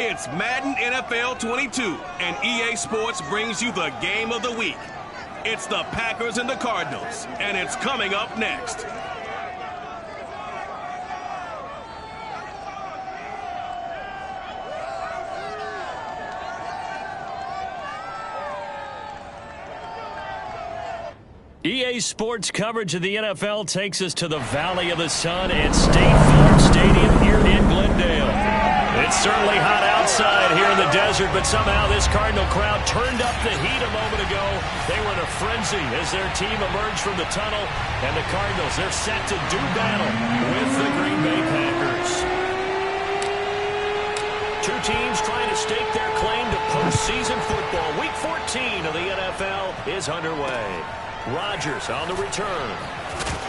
It's Madden NFL 22, and EA Sports brings you the game of the week. It's the Packers and the Cardinals, and it's coming up next. EA Sports coverage of the NFL takes us to the Valley of the Sun at State Farm Stadium here in Glendale. It's certainly hot outside here in the desert, but somehow this Cardinal crowd turned up the heat a moment ago. They were in a frenzy as their team emerged from the tunnel, and the Cardinals, they're set to do battle with the Green Bay Packers. Two teams trying to stake their claim to postseason football. Week 14 of the NFL is underway. Rodgers on the return.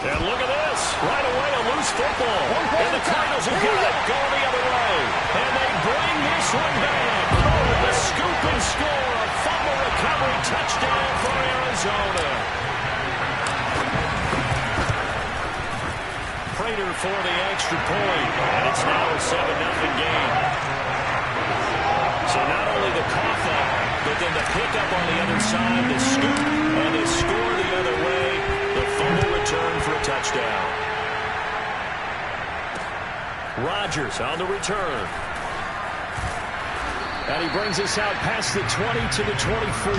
And look at this. Right away, a loose football. And the Cardinals have got it going the other way. And they bring this one back. The scoop and score. A fumble recovery touchdown for Arizona. Prater for the extra point. And it's now a 7-0 game. So not only the cough up, but then the pickup on the other side, the scoop, and the score the other way, the fumble return for a touchdown. Rodgers on the return. And he brings us out past the 20 to the 24.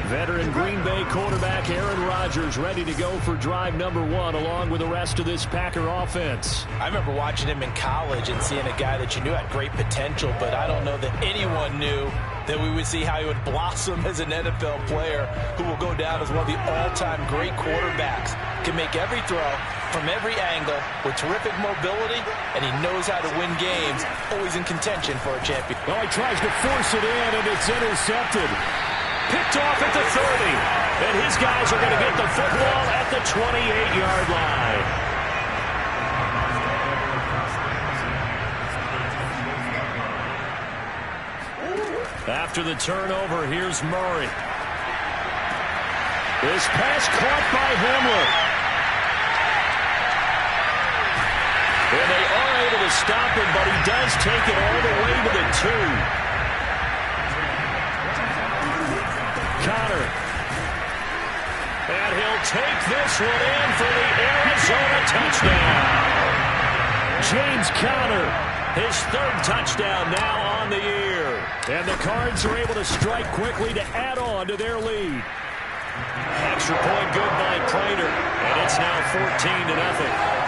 Veteran Green Bay quarterback Aaron Rodgers ready to go for drive number 1 along with the rest of this Packer offense. I remember watching him in college and seeing a guy that you knew had great potential, but I don't know that anyone knew that we would see how he would blossom as an NFL player who will go down as one of the all-time great quarterbacks. Can make every throw from every angle with terrific mobility, and he knows how to win games, always in contention for a champion. Well, he tries to force it in, and it's intercepted. Picked off at the 30, and his guys are going to get the football at the 28-yard line. After the turnover, here's Murray. This pass caught by Hamler. And they are able to stop him, but he does take it all the way to the 2. Connor. And he'll take this one in for the Arizona touchdown. James Conner, his 3rd touchdown now on the year. And the Cards are able to strike quickly to add on to their lead. Extra point good by Prater. And it's now 14-0.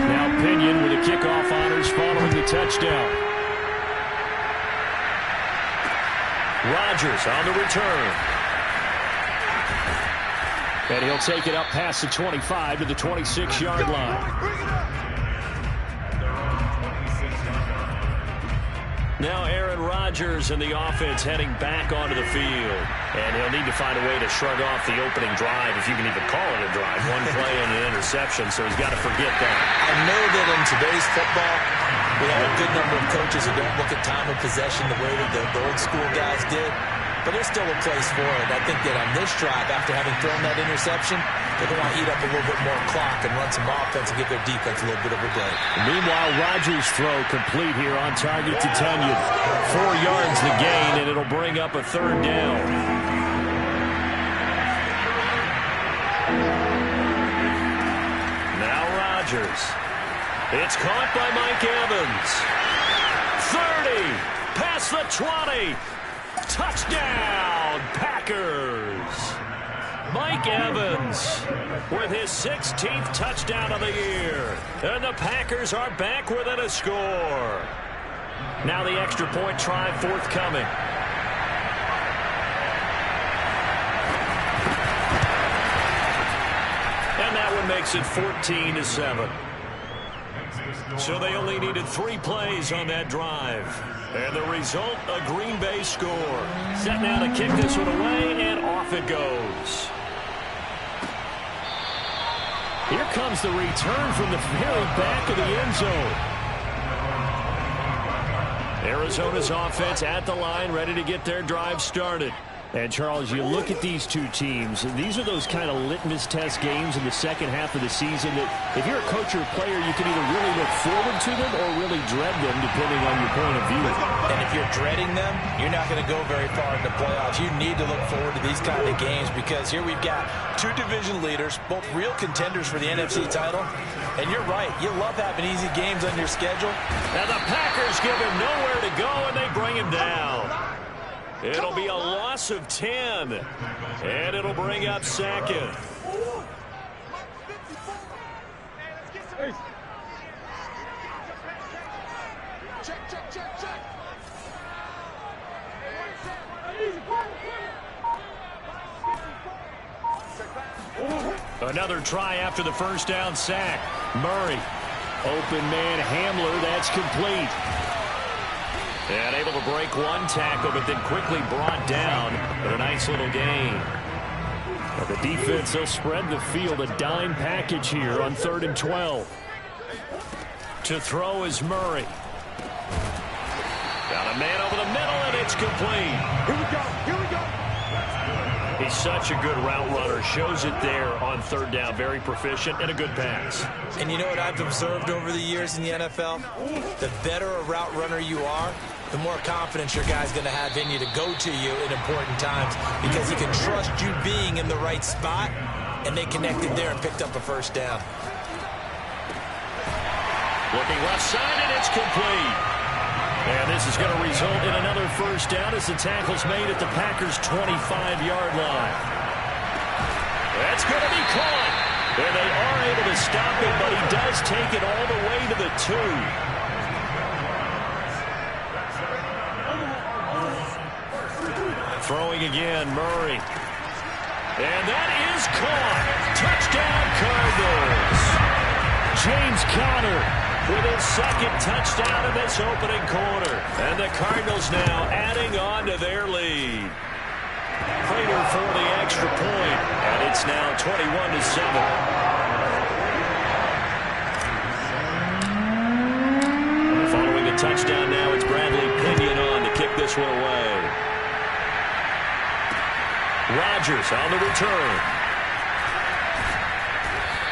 Now Pinion with the kickoff honors following the touchdown. Rodgers on the return. And he'll take it up past the 25 to the 26-yard line. Now Aaron Rodgers and the offense heading back onto the field. And he'll need to find a way to shrug off the opening drive, if you can even call it a drive. One play and an interception, so he's got to forget that. I know that in today's football, we have a good number of coaches who don't look at time of possession the way that the old school guys did. But there's still a place for it. I think that on this drive, after having thrown that interception, they're going to want to eat up a little bit more clock and run some offense and give their defense a little bit of a break. Meanwhile, Rodgers' throw complete here on target to Tunyon. 4 yards the gain, and it'll bring up a 3rd down. Now Rodgers. It's caught by Mike Evans. 30, past the 20. Touchdown, Packers. Mike Evans with his 16th touchdown of the year. And the Packers are back within a score. Now the extra point try forthcoming. And that one makes it 14-7. So they only needed 3 plays on that drive. And the result, a Green Bay score. Set now to kick this one away, and off it goes. Here comes the return from the very back of the end zone. Arizona's offense at the line, ready to get their drive started. And, Charles, you look at these two teams, and these are those kind of litmus test games in the second half of the season that if you're a coach or a player, you can either really look forward to them or really dread them, depending on your point of view. And if you're dreading them, you're not going to go very far in the playoffs. You need to look forward to these kind of games because here we've got two division leaders, both real contenders for the NFC title. And you're right, you love having easy games on your schedule. And the Packers give him nowhere to go, and they bring him down. It'll be a loss of 10, and it'll bring up second. Another try after the first down sack. Murray, open man Hamler, that's complete. And able to break one tackle, but then quickly brought down. But a nice little gain. But the defense, they'll spread the field. A dime package here on 3rd and 12. To throw is Murray. Got a man over the middle, and it's complete. Here we go. Here we go. He's such a good route runner. Shows it there on 3rd down. Very proficient and a good pass. And you know what I've observed over the years in the NFL? The better a route runner you are, the more confidence your guy's going to have in you to go to you in important times because he can trust you being in the right spot, and they connected there and picked up a first down. Looking left side, and it's complete. And this is going to result in another first down as the tackle's made at the Packers' 25-yard line. That's going to be caught. And they are able to stop it, but he does take it all the way to the 2. Throwing again, Murray. And that is caught. Touchdown, Cardinals. James Conner with his second touchdown in this opening quarter. And the Cardinals now adding on to their lead. Prater for the extra point. And it's now 21-7. Following a touchdown now, it's Bradley Pinion on to kick this one away. Rodgers on the return.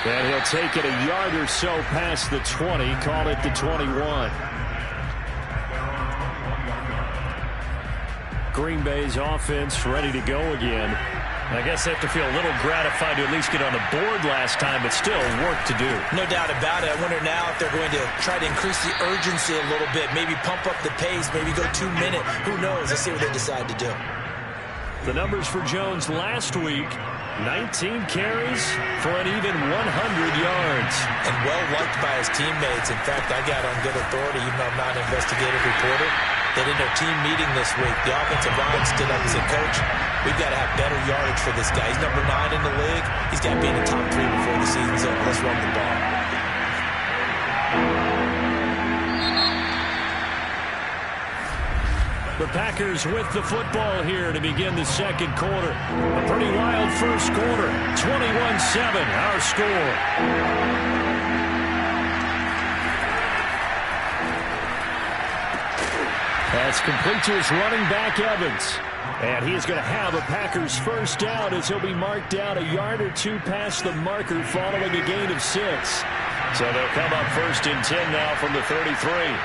And he'll take it a yard or so past the 20, call it the 21. Green Bay's offense ready to go again. I guess they have to feel a little gratified to at least get on the board last time, but still work to do. No doubt about it. I wonder now if they're going to try to increase the urgency a little bit, maybe pump up the pace, maybe go 2 minute. Who knows? Let's see what they decide to do. The numbers for Jones last week, 19 carries for an even 100 yards. And well-liked by his teammates. In fact, I got on good authority, even though I'm not an investigative reporter, that in their team meeting this week, the offensive line stood up and said, Coach, we've got to have better yardage for this guy. He's number 9 in the league. He's got to be in the top 3 before the season's over. Let's run the ball. The Packers with the football here to begin the second quarter. A pretty wild first quarter. 21-7, our score. That's complete to his running back, Evans. And he is going to have a Packers first down as he'll be marked down a yard or 2 past the marker following a gain of 6. So they'll come up 1st and 10 now from the 33.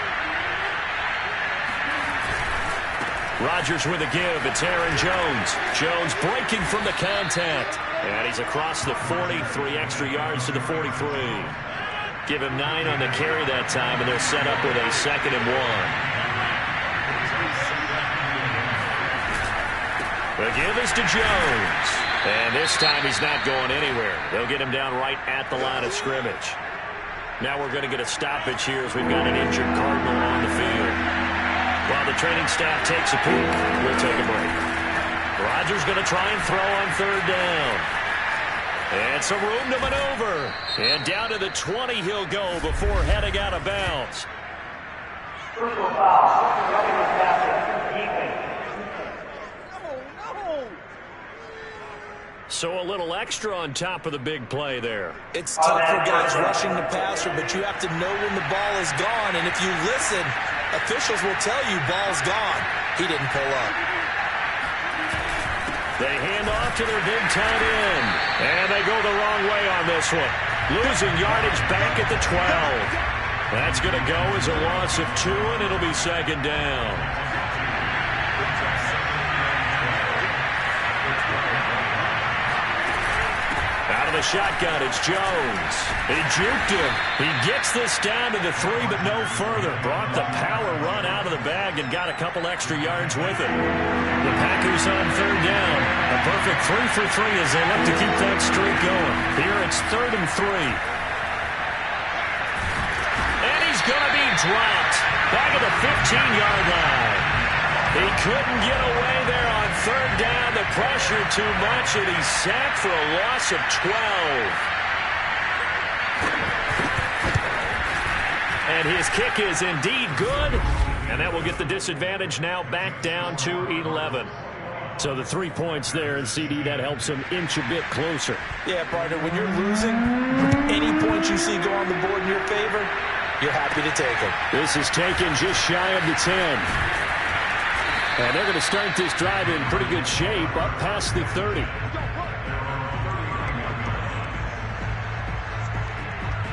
Rodgers with a give. It's Aaron Jones. Jones breaking from the contact. And he's across the 40, 3 extra yards to the 43. Give him 9 on the carry that time, and they're set up with a 2nd and 1. The give is to Jones. And this time he's not going anywhere. They'll get him down right at the line of scrimmage. Now we're going to get a stoppage here as we've got an injured Cardinal on the field. While the training staff takes a peek, we'll take a break. Rodgers going to try and throw on 3rd down. And some room to maneuver. And down to the 20 he'll go before heading out of bounds. So a little extra on top of the big play there. It's tough for guys rushing the passer, but you have to know when the ball is gone. And if you listen, officials will tell you ball's gone. He didn't pull up. They hand off to their big tight end. And they go the wrong way on this one. Losing yardage back at the 12. That's going to go as a loss of 2, and it'll be second down. Out of the shotgun, it's Jones. He juked him. He gets this down to the 3, but no further. Brought the power run out of the bag and got a couple extra yards with it. The Packers on third down. A perfect 3 for 3 as they look to keep that streak going. Here it's 3rd and 3. And he's going to be dropped back at the 15-yard line. He couldn't get away there on third down. The pressure too much, and he's sacked for a loss of 12. And his kick is indeed good, and that will get the disadvantage now back down to 11. So the 3 points there, and CD, that helps him inch a bit closer. Yeah, partner, when you're losing, any points you see go on the board in your favor, you're happy to take them. This is taken just shy of the 10. And they're going to start this drive in pretty good shape up past the 30.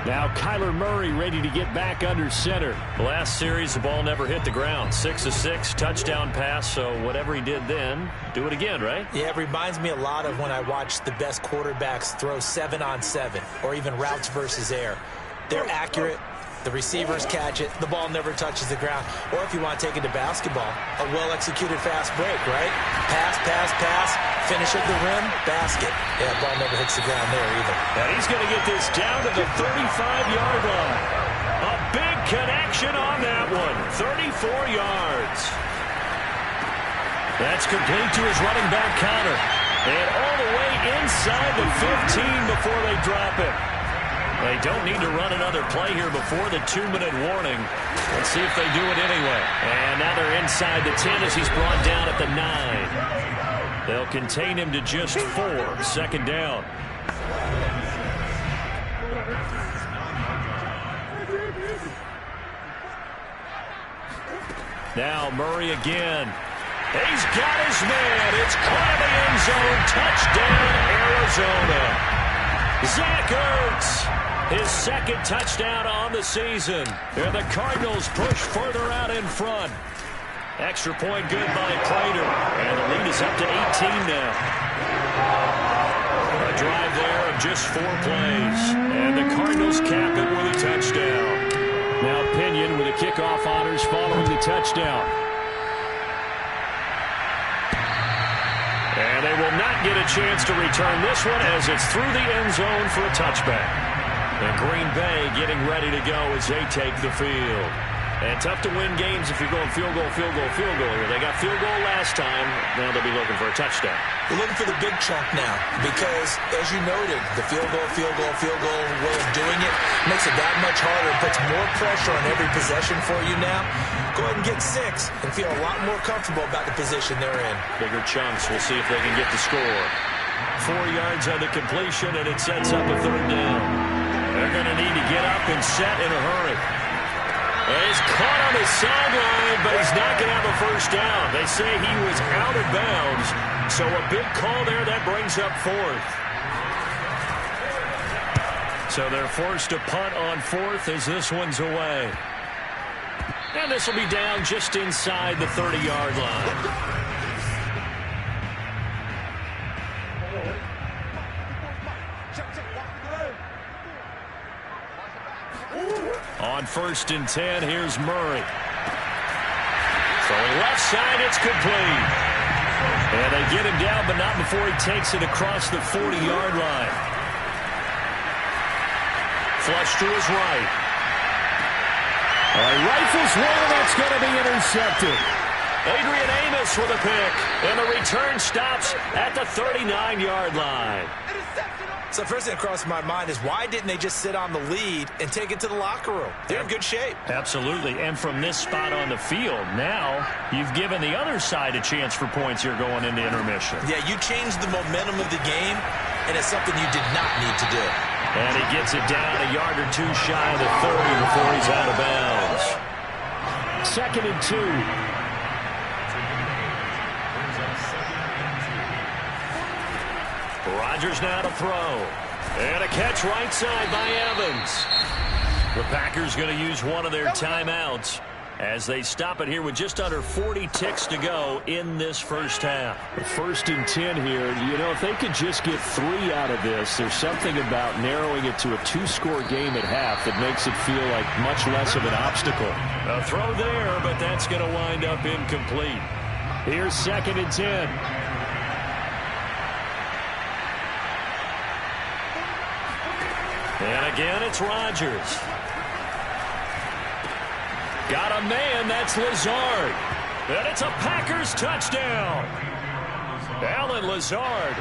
Now Kyler Murray ready to get back under center. Last series, the ball never hit the ground. 6 of 6, touchdown pass. So whatever he did then, do it again, right? Yeah, it reminds me a lot of when I watched the best quarterbacks throw 7-on-7 or even routes versus air. They're accurate. The receivers catch it. The ball never touches the ground. Or if you want to take it to basketball, a well-executed fast break, right? Pass, pass, pass. Finish at the rim, basket. Yeah, ball never hits the ground there either. And he's going to get this down to the 35-yard line. A big connection on that one. 34 yards. That's complete to his running back Connor. And all the way inside the 15 before they drop it. They don't need to run another play here before the 2-minute warning. Let's see if they do it anyway. And now they're inside the 10 as he's brought down at the 9. They'll contain him to just 4. Second down. Now Murray again. He's got his man. It's caught in the end zone. Touchdown, Arizona. Zach Ertz. His second touchdown on the season. And the Cardinals push further out in front. Extra point good by Prater. And the lead is up to 18 now. A drive there of just 4 plays. And the Cardinals cap it with a touchdown. Now Pinion with the kickoff honors following the touchdown. And they will not get a chance to return this one as it's through the end zone for a touchback. And Green Bay getting ready to go as they take the field. And tough to win games if you're going field goal, field goal, field goal here. They got field goal last time. Now they'll be looking for a touchdown. They're looking for the big chunk now because, as you noted, the field goal way of doing it makes it that much harder. Puts more pressure on every possession for you now. Go ahead and get 6 and feel a lot more comfortable about the position they're in. Bigger chunks. We'll see if they can get the score. 4 yards on the completion, and it sets up a third down. They're going to need to get up and set in a hurry. He's caught on the sideline, but he's not going to have a first down. They say he was out of bounds, so a big call there that brings up 4th. So they're forced to punt on 4th as this one's away. And this will be down just inside the 30-yard line. On 1st and 10, here's Murray. Throwing left side, it's complete. And they get him down, but not before he takes it across the 40-yard line. Flush to his right. Rifles one, that's going to be intercepted. Adrian Amos with a pick, and the return stops at the 39-yard line. So first thing that crossed my mind is why didn't they just sit on the lead and take it to the locker room? They're in good shape. Absolutely. And from this spot on the field, now you've given the other side a chance for points here going into intermission. Yeah, you changed the momentum of the game, and it's something you did not need to do. And he gets it down a yard or two shy of the 30 before he's out of bounds. 2nd and 2. Rodgers now to throw. And a catch right side by Evans. The Packers going to use one of their timeouts as they stop it here with just under 40 ticks to go in this first half. 1st and 10 here. You know, if they could just get 3 out of this, there's something about narrowing it to a 2-score game at half that makes it feel like much less of an obstacle. A throw there, but that's going to wind up incomplete. Here's 2nd and 10. And again, it's Rodgers. Got a man, that's Lazard. And it's a Packers touchdown. Allen Lazard,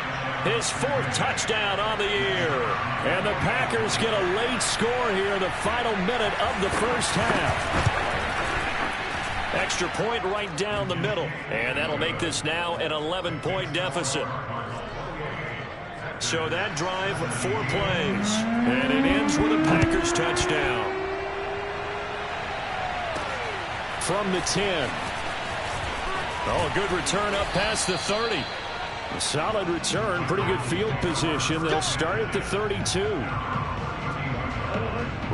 his 4th touchdown on the year. And the Packers get a late score here in the final minute of the first half. Extra point right down the middle. And that'll make this now an 11-point deficit. So that drive, 4 plays. And it ends with a Packers touchdown. From the 10. Oh, good return up past the 30. A solid return, pretty good field position. They'll start at the 32.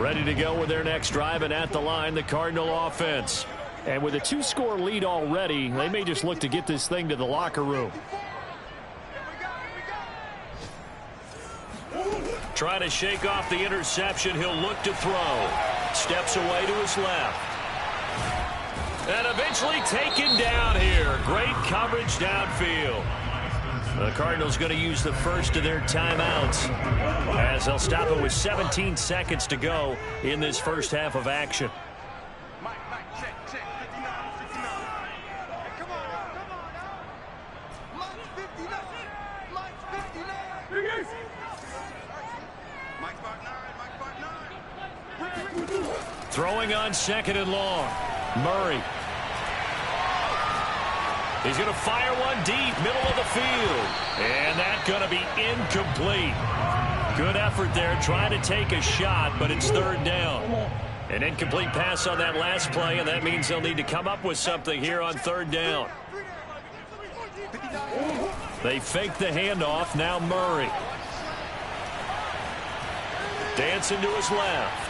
Ready to go with their next drive, and at the line, the Cardinal offense. And with a 2-score lead already, they may just look to get this thing to the locker room. Trying to shake off the interception. He'll look to throw. Steps away to his left. And eventually taken down here. Great coverage downfield. The Cardinals going to use the first of their timeouts as they'll stop it with 17 seconds to go in this first half of action. Throwing on 2nd and long. Murray. He's going to fire one deep, middle of the field. And that's going to be incomplete. Good effort there, trying to take a shot, but it's 3rd down. An incomplete pass on that last play, and that means they'll need to come up with something here on 3rd down. They fake the handoff, now Murray. Dancing to his left.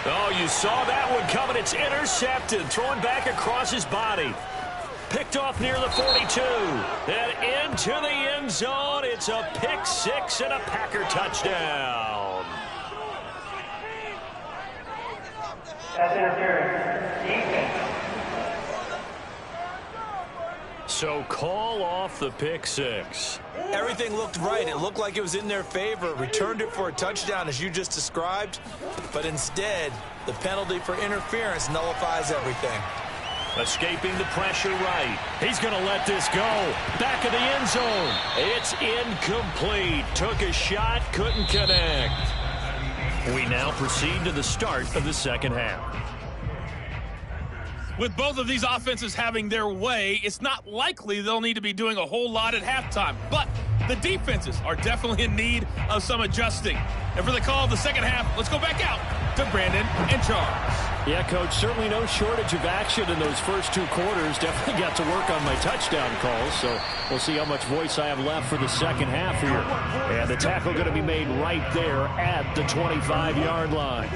Oh, you saw that one coming. It's intercepted. Throwing back across his body. Picked off near the 42. And into the end zone. It's a pick 6 and a Packer touchdown. That's interference. Defense. So call off the pick 6. Everything looked right. It looked like it was in their favor. Returned it for a touchdown, as you just described. But instead, the penalty for interference nullifies everything. Escaping the pressure right. He's going to let this go. Back of the end zone. It's incomplete. Took a shot, couldn't connect. We now proceed to the start of the second half. With both of these offenses having their way, it's not likely they'll need to be doing a whole lot at halftime. But the defenses are definitely in need of some adjusting. And for the call of the second half, let's go back out to Brandon and Charles. Yeah, Coach, certainly no shortage of action in those first 2 quarters. Definitely got to work on my touchdown calls, so we'll see how much voice I have left for the second half here. And the tackle going to be made right there at the 25-yard line.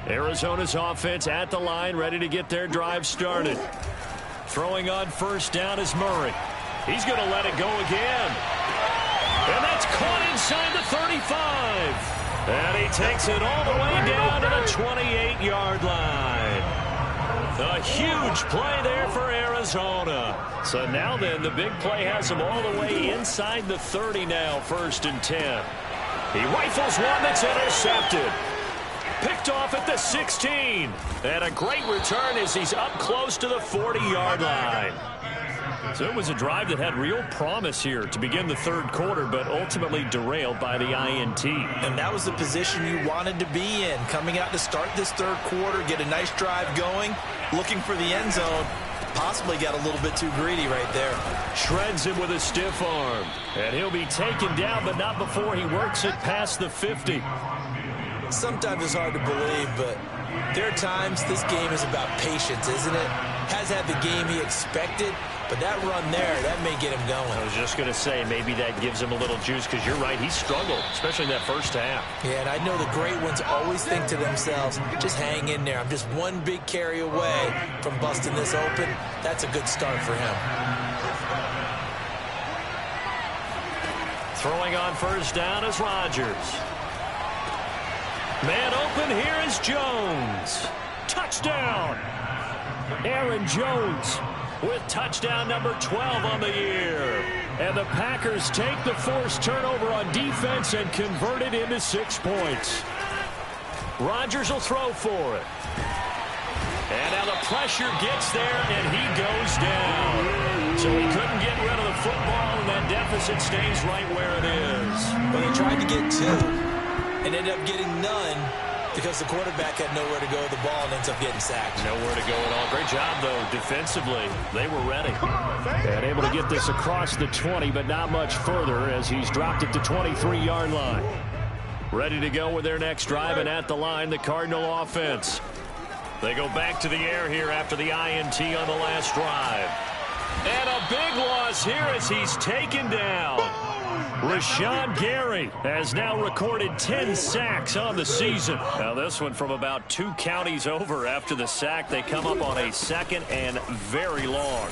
Arizona's offense at the line, ready to get their drive started. Throwing on 1st down is Murray. He's going to let it go again. And that's caught inside the 35. And he takes it all the way down to the 28-yard line. A huge play there for Arizona. So now then, the big play has him all the way inside the 30 now, 1st and 10. He rifles one that's intercepted. Picked off at the 16. And a great return as he's up close to the 40-yard line. So it was a drive that had real promise here to begin the 3rd quarter, but ultimately derailed by the INT. And that was the position you wanted to be in. Coming out to start this 3rd quarter, get a nice drive going, looking for the end zone. Possibly got a little bit too greedy right there. Shreds him with a stiff arm. And he'll be taken down, but not before he works it past the 50. Sometimes it's hard to believe, but there are times this game is about patience, isn't it? Has had the game he expected, But that run there, that may get him going. I was just going to say, maybe that gives him a little juice, because you're right, he struggled, especially in that first half. Yeah, and I know the great ones always think to themselves, just hang in there. I'm just one big carry away from busting this open. That's a good start for him. Throwing on first down is Rodgers. Man open, here is Jones. Touchdown! Aaron Jones with touchdown number 12 on the year. And the Packers take the forced turnover on defense and convert it into 6 points. Rodgers will throw for it. And now the pressure gets there, and he goes down. So he couldn't get rid of the football, and that deficit stays right where it is. Well, they tried to get 2 and ended up getting none because the quarterback had nowhere to go with the ball and ends up getting sacked. Nowhere to go at all. Great job, though, defensively. They were ready. And able to get this across the 20, but not much further as he's dropped it to 23-yard line. Ready to go with their next drive, and at the line, the Cardinal offense. They go back to the air here after the INT on the last drive. And a big loss here as he's taken down. Rashawn Gary has now recorded 10 sacks on the season. Now this one from about 2 counties over after the sack. They come up on a 2nd and very long.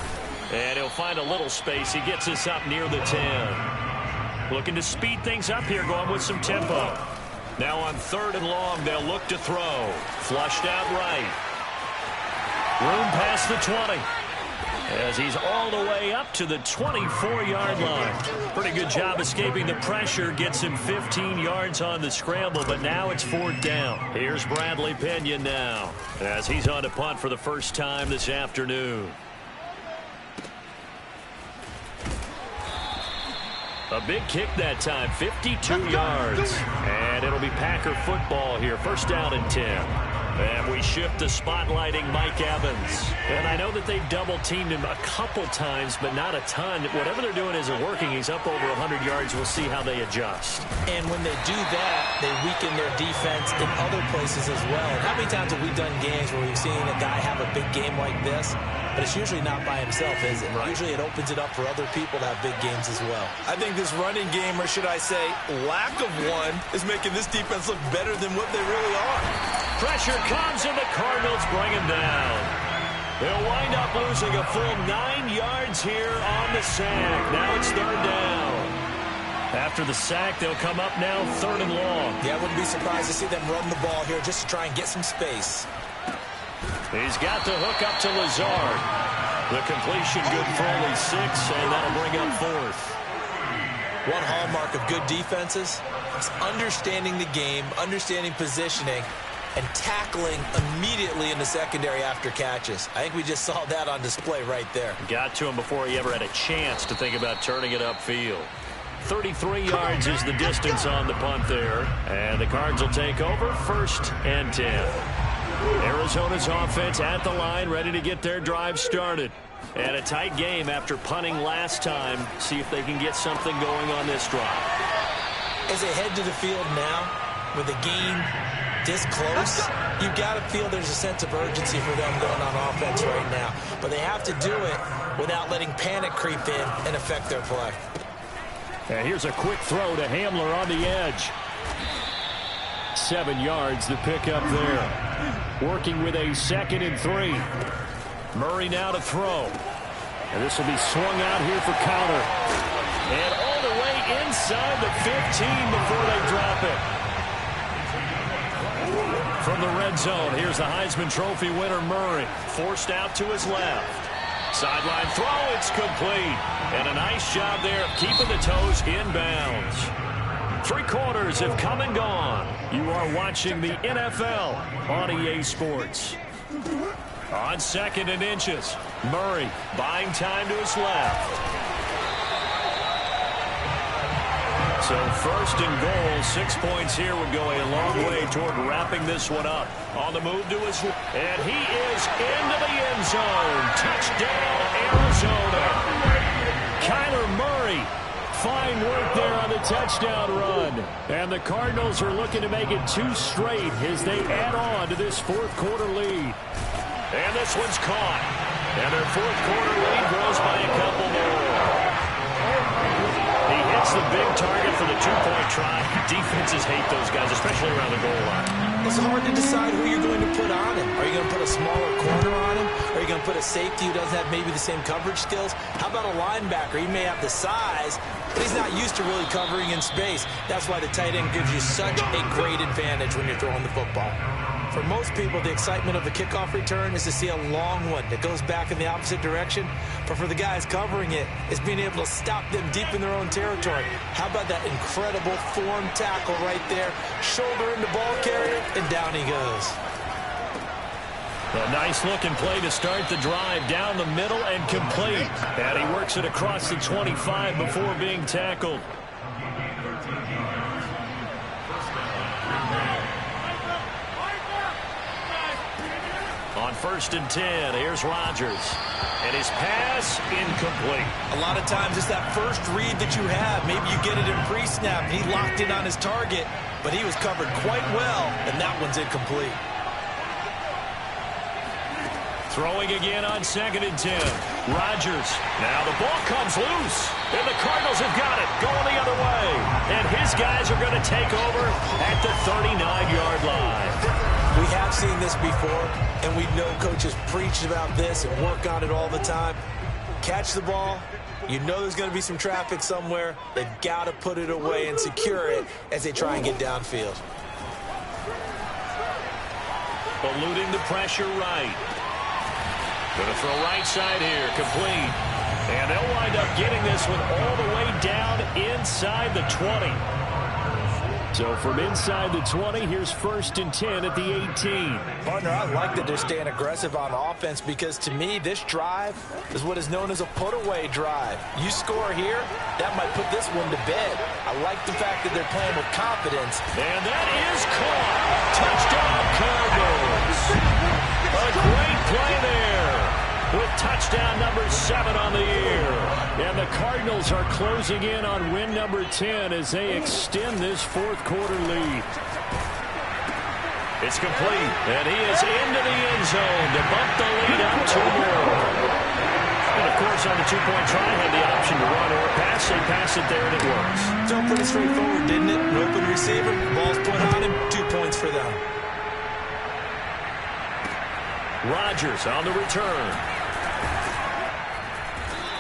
And he'll find a little space. He gets us up near the 10. Looking to speed things up here, going with some tempo. Now on 3rd and long, they'll look to throw. Flushed out right. Room past the 20. As he's all the way up to the 24-yard line. Pretty good job escaping the pressure. Gets him 15 yards on the scramble, but now it's 4th down. Here's Bradley Pinion now, as he's on to punt for the first time this afternoon. A big kick that time, 52 yards. And it'll be Packer football here. First down and 10. And we shift to spotlighting Mike Evans. And I know that they've double-teamed him a couple times, but not a ton. Whatever they're doing isn't working. He's up over 100 yards. We'll see how they adjust. And when they do that, they weaken their defense in other places as well. And how many times have we done games where we've seen a guy have a big game like this? But it's usually not by himself, is it? Right. Usually it opens it up for other people to have big games as well. I think this running game, or should I say lack of one, is making this defense look better than what they really are. Pressure comes, and the Cardinals bring him down. They'll wind up losing a full 9 yards here on the sack. Now it's 3rd down. After the sack, they'll come up now 3rd and long. Yeah, I wouldn't be surprised to see them run the ball here just to try and get some space. He's got the hook up to Lazard. The completion good for only 6, and that'll bring up 4th. One hallmark of good defenses is understanding the game, understanding positioning, and tackling immediately in the secondary after catches. I think we just saw that on display right there. Got to him before he ever had a chance to think about turning it upfield. 33 yards is the distance on the punt there. And the Cards will take over 1st and 10. Arizona's offense at the line, ready to get their drive started. And a tight game after punting last time. See if they can get something going on this drive. As they head to the field now, with the game this close, you've got to feel there's a sense of urgency for them going on offense right now. But they have to do it without letting panic creep in and affect their play. And here's a quick throw to Hamler on the edge. 7 yards, the pickup there. Working with a 2nd and 3. Murray now to throw. And this will be swung out here for counter. And all the way inside the 15 before they drop it. From the red zone, here's the Heisman Trophy winner, Murray. Forced out to his left. Sideline throw, it's complete. And a nice job there of keeping the toes inbounds. 3 quarters have come and gone. You are watching the NFL on EA Sports. On 2nd and inches, Murray buying time to his left. So 1st and goal, 6 points here would go a long way toward wrapping this one up. On the move to his left, and he is into the end zone. Touchdown, Arizona. Kyler Murray, fine work there on the touchdown run. And the Cardinals are looking to make it 2 straight as they add on to this 4th quarter lead. And this one's caught. And their fourth quarter lead grows by a couple more. He hits the big target for the two-point try. Defenses hate those guys, especially around the goal line. It's hard to decide who you're going to put on him. Are you going to put a smaller corner on him? Are you going to put a safety who doesn't have maybe the same coverage skills? How about a linebacker? He may have the size, but he's not used to really covering in space. That's why the tight end gives you such a great advantage when you're throwing the football. For most people, the excitement of a kickoff return is to see a long one that goes back in the opposite direction. But for the guys covering it, it's being able to stop them deep in their own territory. How about that incredible form tackle right there? Shoulder in the ball carrier, and down he goes. A nice-looking play to start the drive down the middle and complete. And he works it across the 25 before being tackled. On 1st and 10, here's Rodgers. And his pass incomplete. A lot of times it's that first read that you have. Maybe you get it in pre-snap. He locked in on his target, but he was covered quite well, and that one's incomplete. Throwing again on 2nd and 10. Rodgers. Now the ball comes loose. And the Cardinals have got it. Going the other way. And his guys are going to take over at the 39-yard line. We have seen this before, and we know coaches preach about this and work on it all the time. Catch the ball. You know there's going to be some traffic somewhere. They've got to put it away and secure it as they try and get downfield. Eluding the pressure right. Going to throw right side here. Complete. And they'll wind up getting this one all the way down inside the 20. So from inside the 20, here's 1st and 10 at the 18. Partner, I like that they're staying aggressive on offense because to me, this drive is what is known as a put-away drive. You score here, that might put this one to bed. I like the fact that they're playing with confidence. And that is caught. Touchdown, Cardinals. A great play there with touchdown number 7 on the year. And the Cardinals are closing in on win number 10 as they extend this fourth quarter lead. It's complete, and he is into the end zone to bump the lead up 2 more. And, of course, on the two-point try, had the option to run or pass. They pass it there, and it works. So pretty straightforward, didn't it? An open receiver, ball's put on him, 2 points for them. Rodgers on the return.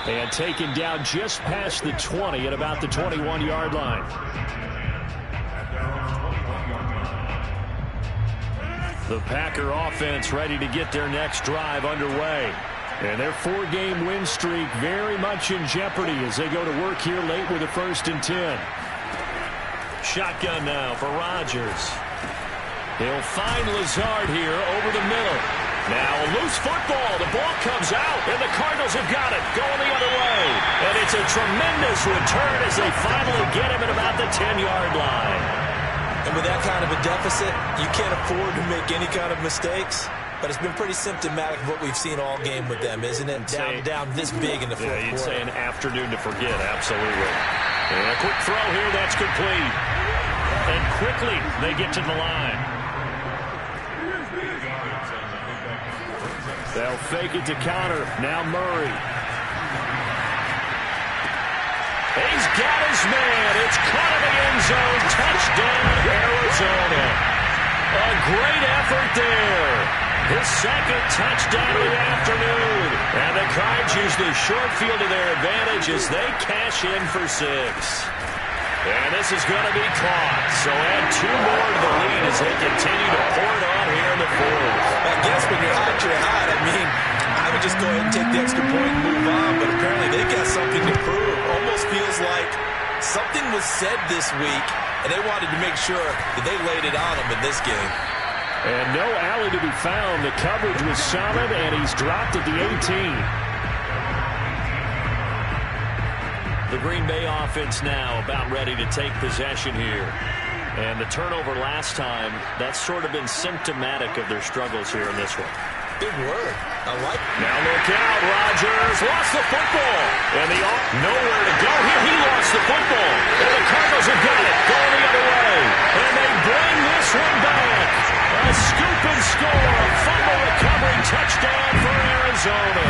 And taken down just past the 20 at about the 21-yard line. The Packer offense ready to get their next drive underway. And their 4-game win streak very much in jeopardy as they go to work here late with a 1st and 10. Shotgun now for Rodgers. He'll find Lazard here over the middle. Now a loose football. The ball comes out, and the Cardinals have got it. Going the other way. And it's a tremendous return as they finally get him at about the 10-yard line. And with that kind of a deficit, you can't afford to make any kind of mistakes. But it's been pretty symptomatic of what we've seen all game with them, isn't it? Down this big in the fourth quarter. You'd say an afternoon to forget, absolutely. And a quick throw here, that's complete. And quickly they get to the line. They'll fake it to counter. Now Murray. He's got his man. It's caught in the end zone. Touchdown, Arizona. A great effort there. His second touchdown of the afternoon. And the Cards use the short field to their advantage as they cash in for 6. And this is going to be caught. So add 2 more to the lead as they continue to pour it on here in the fourth. I guess when you're hot, you're hot. I mean, I would just go ahead and take the extra point and move on. But apparently they got something to prove. Almost feels like something was said this week, and they wanted to make sure that they laid it on them in this game. And no alley to be found. The coverage was solid, and he's dropped at the 18. The Green Bay offense now about ready to take possession here. And the turnover last time, that's sort of been symptomatic of their struggles here in this one. Big word. I like it. Now look out, Rodgers lost the football. And nowhere to go here. He lost the football. And the Cardinals have got it. Going the other way. And they bring this one back. A scoop and score. A fumble recovery touchdown for Arizona.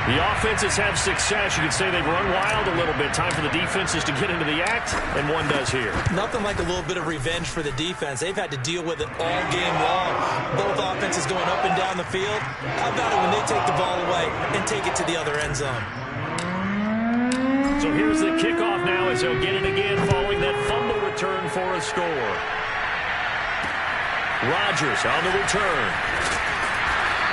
The offenses have success. You could say they've run wild a little bit. Time for the defenses to get into the act, and one does here. Nothing like a little bit of revenge for the defense. They've had to deal with it all game long. Both offenses going up and down the field. How about it when they take the ball away and take it to the other end zone? So here's the kickoff now as they'll get it again following that fumble return for a score. Rodgers on the return.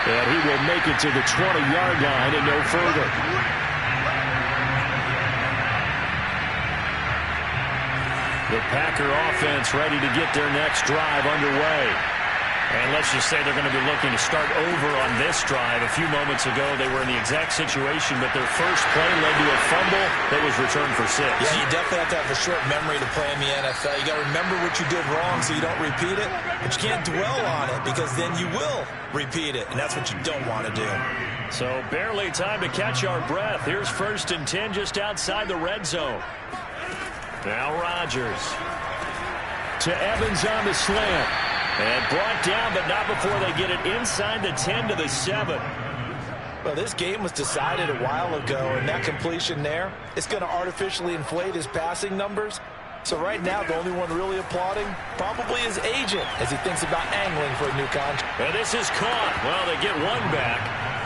And he will make it to the 20-yard line and no further. The Packer offense ready to get their next drive underway. And let's just say they're going to be looking to start over on this drive. A few moments ago, they were in the exact situation, but their first play led to a fumble that was returned for 6. Yeah, you definitely have to have a short memory to play in the NFL. You got to remember what you did wrong so you don't repeat it, but you can't dwell on it because then you will repeat it, and that's what you don't want to do. So barely time to catch our breath. Here's 1st and 10 just outside the red zone. Now Rodgers. To Evans on the slant. And brought down, but not before they get it inside the 10 to the 7. Well, this game was decided a while ago, and that completion there, it's going to artificially inflate his passing numbers. So right now, the only one really applauding probably his agent as he thinks about angling for a new contract. And this is caught. Well, they get one back,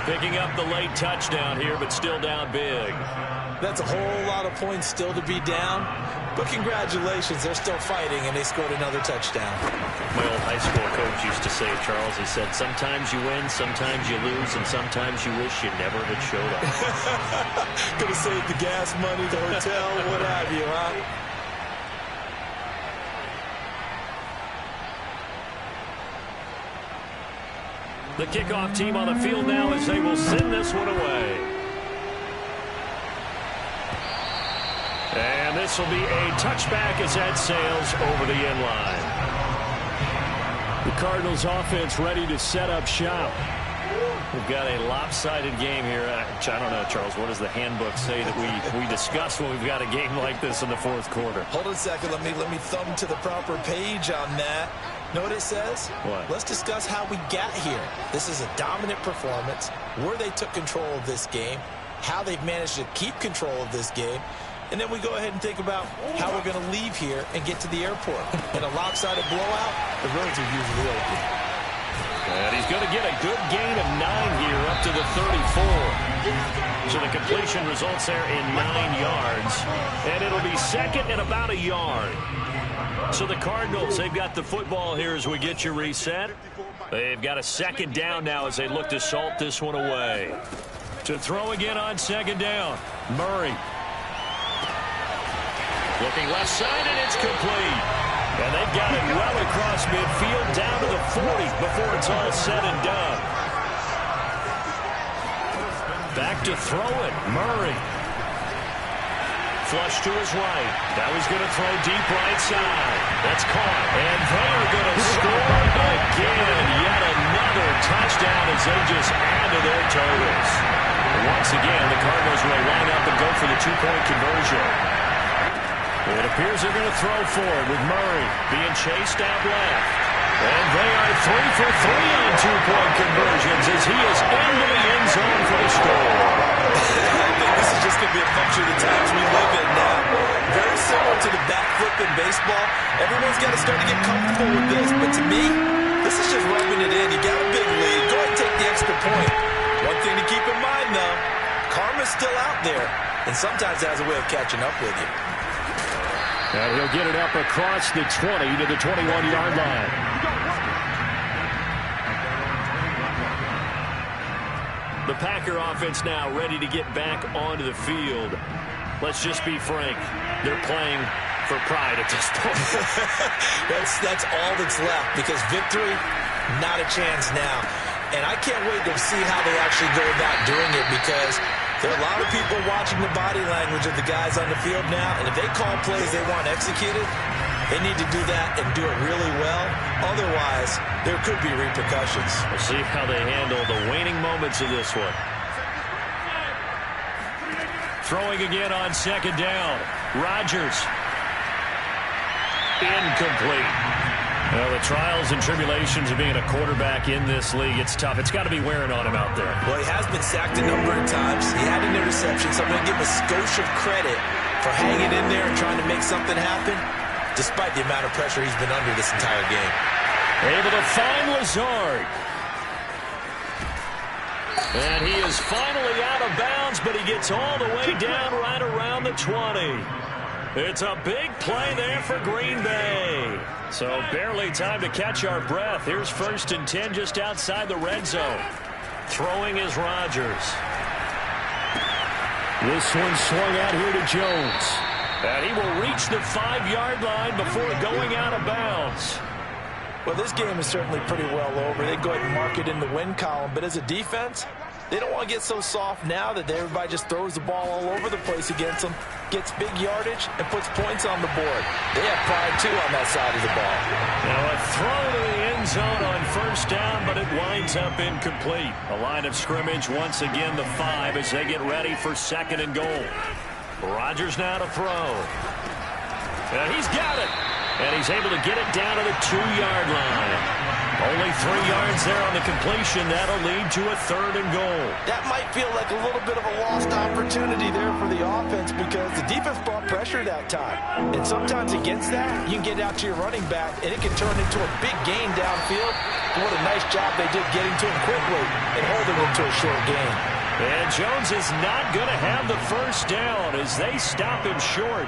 picking up the late touchdown here, but still down big. That's a whole lot of points still to be down. But congratulations, they're still fighting, and they scored another touchdown. My old high school coach used to say, Charles, he said, sometimes you win, sometimes you lose, and sometimes you wish you never had showed up. Gonna save the gas money, the hotel, what have you, huh? The kickoff team on the field now as they will send this one away. And this will be a touchback as that sails over the end line. The Cardinals offense ready to set up shop. We've got a lopsided game here. I don't know, Charles, what does the handbook say that we discuss when we've got a game like this in the 4th quarter? Hold on a second. Let me thumb to the proper page on that. Know what it says? What? Let's discuss how we got here. This is a dominant performance, where they took control of this game, how they've managed to keep control of this game, and then we go ahead and think about how we're going to leave here and get to the airport. In a lopsided blowout, the roads are usually open. And he's going to get a good gain of 9 here up to the 34. So the completion results there in 9 yards. And it'll be 2nd and about a yard. So the Cardinals, they've got the football here as we get you reset. They've got a 2nd down now as they look to salt this one away. To throw again on 2nd down, Murray. Looking left side, and it's complete. And they've got it well across midfield down to the 40 before it's all said and done. Back to throw it, Murray. Flush to his right. Now he's going to throw deep right side. That's caught. And they're going to score again. Yet another touchdown as they just add to their totals. Once again, the Cardinals will line up and go for the 2-point conversion. It appears they're going to throw forward with Murray being chased out left. And they are 3 for 3 on 2-point conversions as he is into the end zone for the score. I think this is just going to be a function of the times we live in now. Very similar to the backflip in baseball. Everyone's got to start to get comfortable with this. But to me, this is just rubbing it in. You got a big lead. Go ahead and take the extra point. One thing to keep in mind, though, karma's still out there. And sometimes it has a way of catching up with you. And he'll get it up across the 20 to the 21-yard line. The Packer offense now ready to get back onto the field. Let's just be frank. They're playing for pride at this point. That's all that's left because victory, not a chance now. And I can't wait to see how they actually go about doing it because there are a lot of people watching the body language of the guys on the field now, and if they call plays they want executed, they need to do that and do it really well. Otherwise, there could be repercussions. We'll see how they handle the waning moments of this one. Throwing again on 2nd down. Rodgers. Incomplete. Well, the trials and tribulations of being a quarterback in this league, it's tough. It's got to be wearing on him out there. Well, he has been sacked a number of times. He had an interception, so I'm going to give him a skosh of credit for hanging in there and trying to make something happen, despite the amount of pressure he's been under this entire game. Able to find Lazard. And he is finally out of bounds, but he gets all the way down right around the 20. It's a big play there for Green Bay. So barely time to catch our breath. Here's 1st and 10 just outside the red zone. Throwing is Rodgers. This one swung out here to Jones. And he will reach the 5-yard line before going out of bounds. Well, this game is certainly pretty well over. They go ahead and mark it in the win column. But as a defense, they don't want to get so soft now that everybody just throws the ball all over the place against them, gets big yardage, and puts points on the board. They have pride, too, on that side of the ball. Now a throw to the end zone on 1st down, but it winds up incomplete. A line of scrimmage, once again, the 5 as they get ready for 2nd and goal. Rodgers now to throw. And he's got it. And he's able to get it down to the 2-yard line. Only 3 yards there on the completion. That'll lead to a 3rd and goal. That might feel like a little bit of a lost opportunity there for the offense because the defense brought pressure that time. And sometimes against that, you can get out to your running back, and it can turn into a big gain downfield. What a nice job they did getting to him quickly and holding him to a short gain. And Jones is not going to have the 1st down as they stop him short.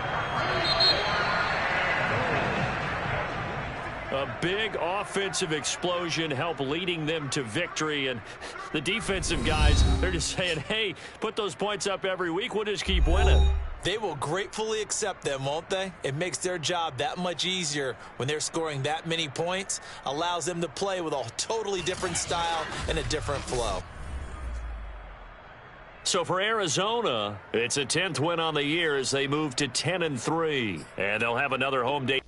A big offensive explosion helped leading them to victory. And the defensive guys, they're just saying, hey, put those points up every week. We'll just keep winning. They will gratefully accept them, won't they? It makes their job that much easier when they're scoring that many points. Allows them to play with a totally different style and a different flow. So for Arizona, it's a 10th win on the year as they move to 10-3. And they'll have another home day.